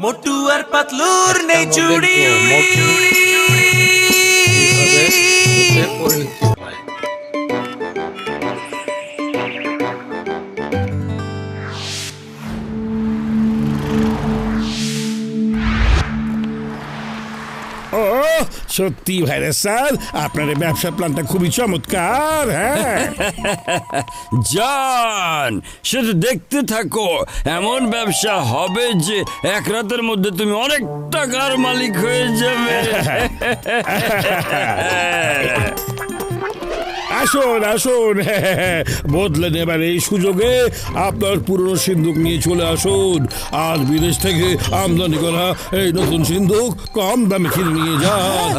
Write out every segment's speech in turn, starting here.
মোটু আর পাতলুর নেই চুড়ি। ও সত্যি ভাইরাস স্যার, আপনার এই ব্যবসা প্ল্যানটা খুবই চমৎকার। হ্যাঁ জান, শুধু দেখতে থাকো, এমন ব্যবসা হবে যে এক রাতের মধ্যে তুমি অনেক টাকার মালিক হয়ে যাবে। আসুন আসুন, বদলে নেবার এই সুযোগে আপনার পুরনো সিন্দুক নিয়ে চলে আসুন, আর বিদেশ থেকে আমদানি করা এই নতুন সিন্দুক কম দামে কিনে নিয়ে যান।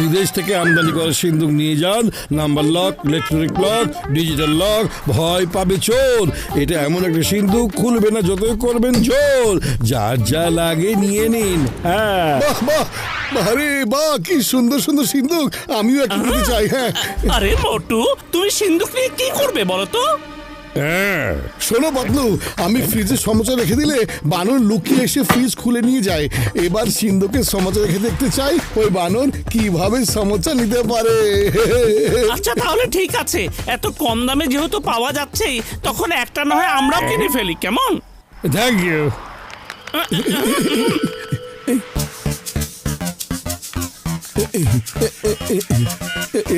বিদেশ থেকে আমদানি করা সিন্দুক নিয়ে যান। Number lock, electronic lock, digital lock, ভয় পাবে চোর। এটা এমন একটা সিন্দুক, খুলবে না যতই করবেন জোর। যার যা লাগে নিয়ে নিন। হ্যাঁ, বাহ বাহ, আরে বাহ, কি সুন্দর সুন্দর সিন্দুক, আমিও একটা নিতে চাই। হ্যাঁ, আরে মোটু, তুমি সিন্দুক নিয়ে কি করবে বলো তো? হ্যাঁ, শোনো পাতলু, আমি ফ্রিজে সমোচা রেখে দিলে বানর লুকিয়ে এসে ফ্রিজ খুলে নিয়ে যায়। এবার সিন্দুকের সমোচা রেখে দেখতে চাই ওই বানর কিভাবে সমোচা নিতে পারে। আচ্ছা তাহলে ঠিক আছে, এত কম দামে যেহেতু পাওয়া যাচ্ছে, তখন একটা না হয় আমরাও কিনে ফেলি, কেমন? Thank you.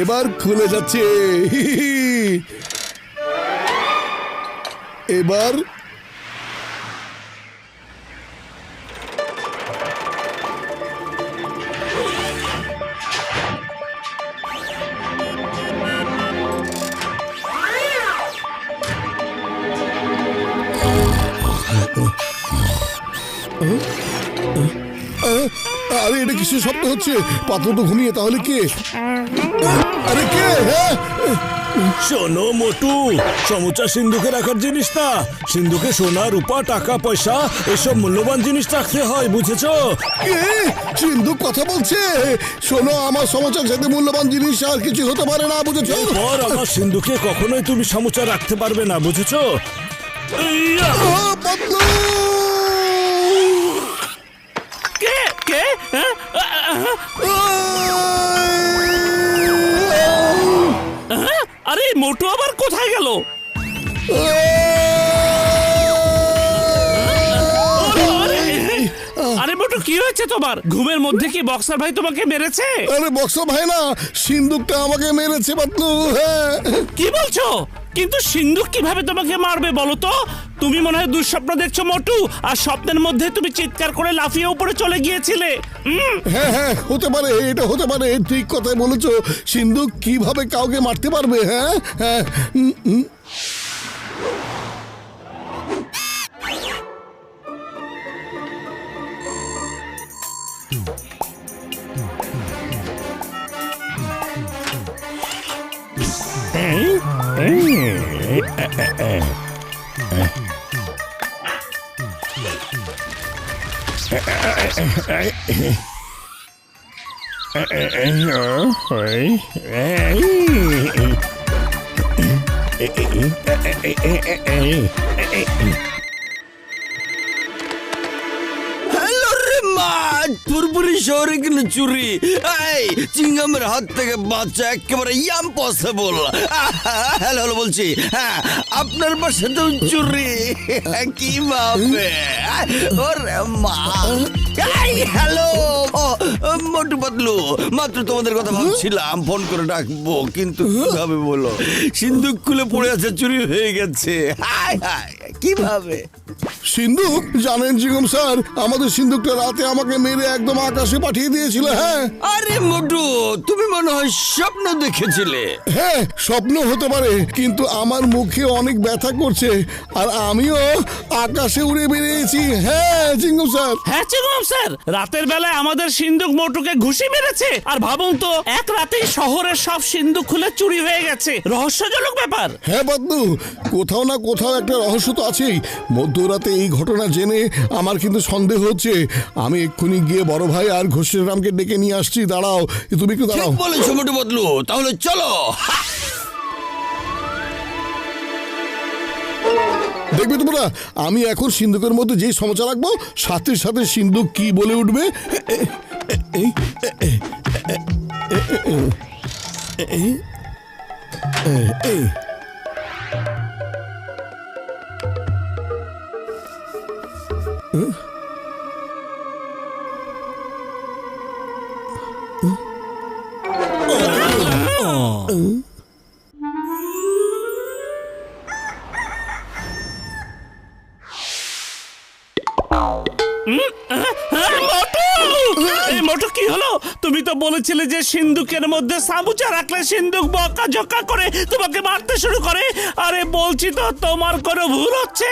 এবার খুলে যাচ্ছে। এবার আরে এটা কিসের শব্দ হচ্ছে? পাত্র তো ঘুমিয়ে, তাহলে কে? আরে কে? হ্যাঁ, শোনো মোটু, সমুচা সিন্ধুকে রাখার জিনিস না। সিন্ধুকে সোনা রূপা টাকা পয়সা এসব মূল্যবান জিনিস রাখতে হয়, বুঝেছো? কে? সিন্ধুক কথা বলছে। শোনো, আমার সমোচার সাথে মূল্যবান জিনিস আর কিছু হতে পারে না, বুঝেছো? এরপর আমার সিন্ধুকে কখনোই তুমি সমুচা রাখতে পারবে না, বুঝেছো? পাতলু! কে কে? আরে মোটু আবার কোথায় গেল? আরে মোটু, কি হয়েছে তোমার? ঘুমের মধ্যে কি বক্সার ভাই তোমাকে মেরেছে? আরে বক্সা ভাই না, সিন্দুকটা আমাকে মেরেছে পাতলু। হ্যাঁ, কি বলছো? কিন্তু সিন্ধুক কিভাবে তোমাকে মারবে বলো তো? তুমি মনে হয় দুঃস্বপ্ন দেখছো মোটু, আর স্বপ্নের মধ্যে তুমি চিৎকার করে লাফিয়ে উপরে চলে গিয়েছিলে। হ্যাঁ হ্যাঁ, হতে পারে, এটা হতে পারে, ঠিক কথাই বলেছো। সিন্ধুক কিভাবে কাউকে মারতে পারবে? হ্যাঁ হ্যাঁ। হ্যালো রে মা, পুরপুরি শহরে গেল চুরি। এই চিংগামের হাত থেকে বাচ্চা একেবারে ইম্পসিবল। হ্যালো হ্যালো বলছি, হ্যাঁ আপনার বাসাতেও চুরি? কিভাবে? ওরে মা, হ্যালো মোটু পাতলু, মাত্র তোমাদের কথা ভাবছিলাম, ফোন করে ডাকবো, কিন্তু কিভাবে বলো? সিন্ধুক খুলে পড়ে আছে, চুরি হয়ে গেছে। হায় হায়, কিভাবে? সিন্ধুক? জানেন জিগম স্যার, আমাদের সিন্ধুকটা রাতে আমাকে মেরে একদম আকাশে পাঠিয়ে দিয়েছিল। হ্যাঁ আরে মোটু, তুমি মনে হয় স্বপ্ন দেখেছিলে। হ্যাঁ, স্বপ্ন হতে পারে, কিন্তু আমার মুখে অনেক ব্যথা করছে, আর আমিও আকাশে উড়ে বেরিয়েছি। হ্যাঁ জিঙ্গম স্যার। হ্যাঁ চিংগাম স্যার, রাতের বেলায় আমাদের সিন্ধুক মোটুকে ঘুষি মেরেছে। আর ভাবুন তো, এক রাতেই শহরের সব সিন্ধুক খুলে চুরি হয়ে গেছে। রহস্যজনক ব্যাপার। হ্যাঁ বাদলু, কোথাও না কোথাও একটা রহস্য তো আছেই। মধ্যরাতে এই ঘটনা জেনে আমার কিন্তু সন্দেহ হচ্ছে। আমি এক্ষুনি গিয়ে বড় ভাই আর ঘোষের রামকে ডেকে নিয়ে আসছি। দাঁড়াও, তুমি একটু দাঁড়াও। বলেছো মোটু পাতলু, তাহলে চলো। দেখবে তোমরা, আমি এখন সিন্ধুকের মধ্যে যেই সমস্যা রাখবো সাথে সাথে সিন্ধুক কি বলে উঠবে। এই মোটু কি হলো? তুমি তো বলেছিলে যে সিন্ধুকের মধ্যে সামুচা রাখলে সিন্ধুক বকা ঝকা করে তোমাকে মারতে শুরু করে। আরে বলছি তো তোমার কোনো ভুল হচ্ছে।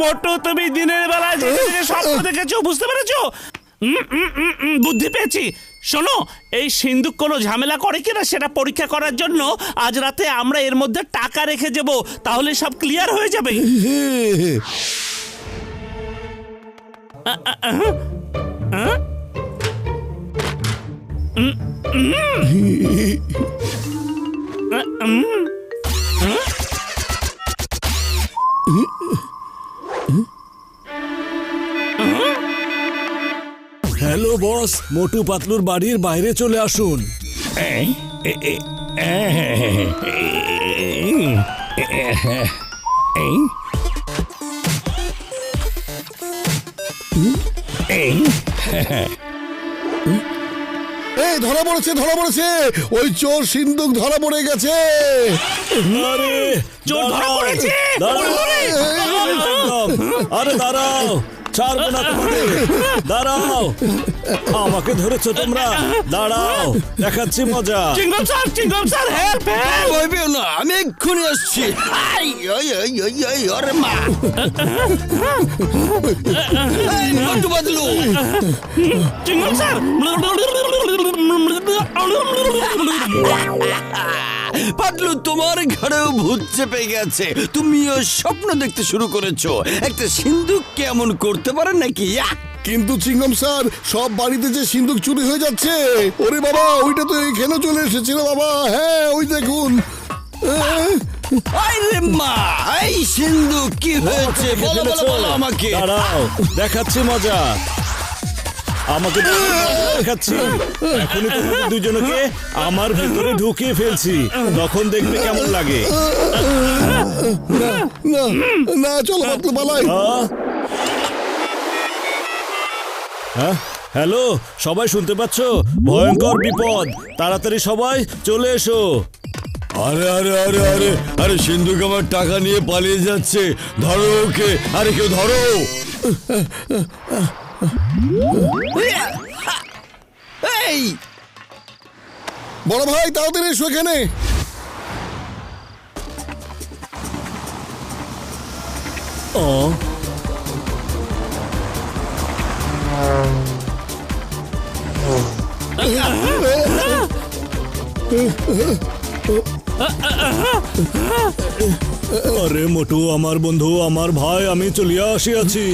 মোটু, তুমি দিনের বেলায় যে স্বপ্ন দেখেছো, বুঝতে পেরেছো? বুদ্ধি পেয়েছি। শোনো, এই সিন্ধুক কোনো ঝামেলা করে কিনা সেটা পরীক্ষা করার জন্য আজ রাতে আমরা এর মধ্যে টাকা রেখে যাবো, তাহলে সব ক্লিয়ার হয়ে যাবে। হ্যালো বস, মোটু পাতলুর বাড়ির বাইরে চলে আসুন। এই ধরা পড়েছে, ধরা পড়েছে, ওই চোর সিন্ধুক ধরা পড়ে গেছে। আরে চোর ধরা পড়েছে। আরে দাঁড়াও, ছাড়বো না তোমাকে, দাঁড়াও। আমাকে ধরেছো তোমরা, দাঁড়াও, দেখাচ্ছি মজা। চিংগম স্যার, হেল্প হেল্প। ভয় পেও না, আমি এক্ষুনি আসছি। আই, ওই, ওই, ওই, ওই, ওরে মা। এই, মোটু পাতলু। চিংগম স্যার। পাতলু, তোমার ঘরেও ভূত চেপে গেছে। তুমিও স্বপ্ন দেখতে শুরু করেছো। একটা সিন্ধুক কেমন করতে পারে নাকি? কিন্তু চিংগম স্যার, সব বাড়িতে যে সিন্ধুক চুরি হয়ে যাচ্ছে। ওরে বাবা, ওইটা তো এখানে চলে এসেছিল বাবা। হ্যাঁ, ওই দেখুন। আরে মা, এই সিন্ধুক কি হয়েছে? বলো বলো বলো আমাকে। দাঁড়াও, দেখাচ্ছি মজা। আমাকে দেখাচ্ছি। এখনই তোমাদের দুজনকে আমার ভেতরে ঢুকিয়ে ফেলছি, তখন দেখবে কেমন লাগে। না না, চলো পাতলু পালাই। হ্যাঁ, হ্যালো, সবাই শুনতে পাচ্ছ? ভয়ঙ্কর বিপদ, তাড়াতাড়ি সবাই চলে এসো। আরে আরে আরে আরে আরে সিন্ধুক আমার টাকা নিয়ে পালিয়ে যাচ্ছে, ধরো ওকে। আরে কেউ ধরো। এই বড় ভাই, তাড়াতাড়ি এসো এখানে। আরে মোটু, আমার বন্ধু, আমার ভাই, আমি চলিয়া আসিয়াছি।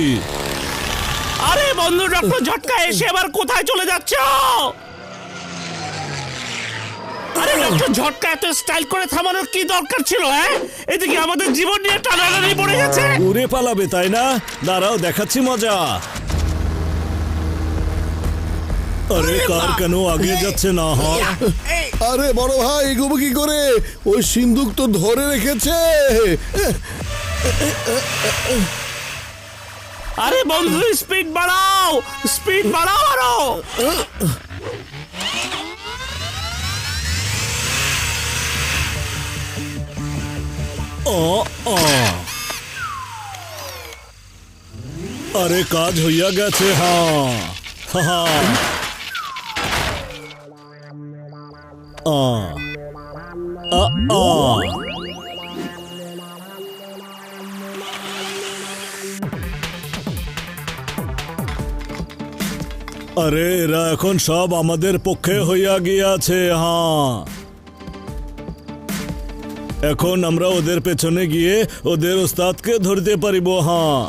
আরে বন্ধু ডক্টর ঝটকা, এসে আবার কোথায় চলে যাচ্ছ? আরে ডক্টর ঝটকা, এত স্টাইল করে থামানোর কি দরকার ছিল? হ্যাঁ, এদিকে আমাদের জীবন নিয়ে টানাটানি পড়ে গেছে। উড়ে পালাবে তাই না? দাঁড়াও, দেখাচ্ছি মজা। আরে কার কেন আগে যাচ্ছে না? আরে বড় ভাই, এগোবো কি করে? ওই সিন্ধুক তো ধরে রেখেছে। আরে বন্ধু, স্পিড বাড়াও, স্পিড বাড়াও আরো। আরে কাজ হইয়া গেছে। হ্যাঁ হ্যাঁ, আরে এরা এখন সব আমাদের পক্ষে হইয়া গিয়াছে। হ্যাঁ, এখন আমরা ওদের পেছনে গিয়ে ওদের ওস্তাদকে ধরতে পারিব। হ্যাঁ,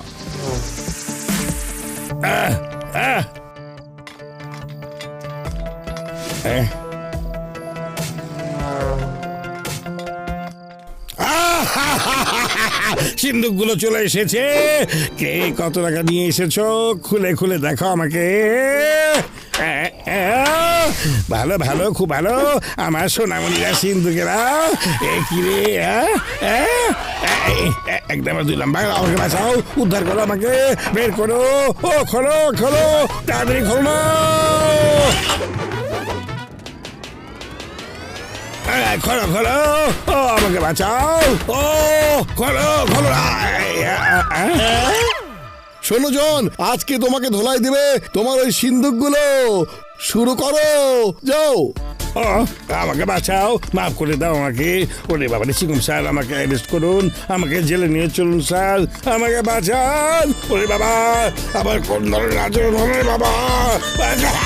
সিন্ধুকগুলো চলে এসেছে। কে কত টাকা নিয়ে এসেছো খুলে খুলে দেখো আমাকে। ভালো ভালো, খুব ভালো আমার সোনামণিরা সিন্ধুকেরা। কি রে, একদম 2 নাম্বার, আমাকে বাঁচাও, উদ্ধার করো আমাকে, বের করো। ও খোলো খোলো, তাড়াতাড়ি খোলো না। খোলো খোলো, ও আমাকে বাঁচাও, ও খোলো খোলো। শোনো জন, আজকে তোমাকে ধোলাই দিবে তোমার ওই সিন্ধুকগুলো। শুরু করো, যাও। ও আমাকে বাঁচাও, মাফ করে দাও আমাকে। ওরে বাবা রে চিকুম স্যার, আমাকে অ্যারেস্ট করুন, আমাকে জেলে নিয়ে চলুন স্যার, আমাকে বাঁচান। ওরে বাবা, আবার কোন ধরনের আচরণ হবে বাবা, বাঁচান।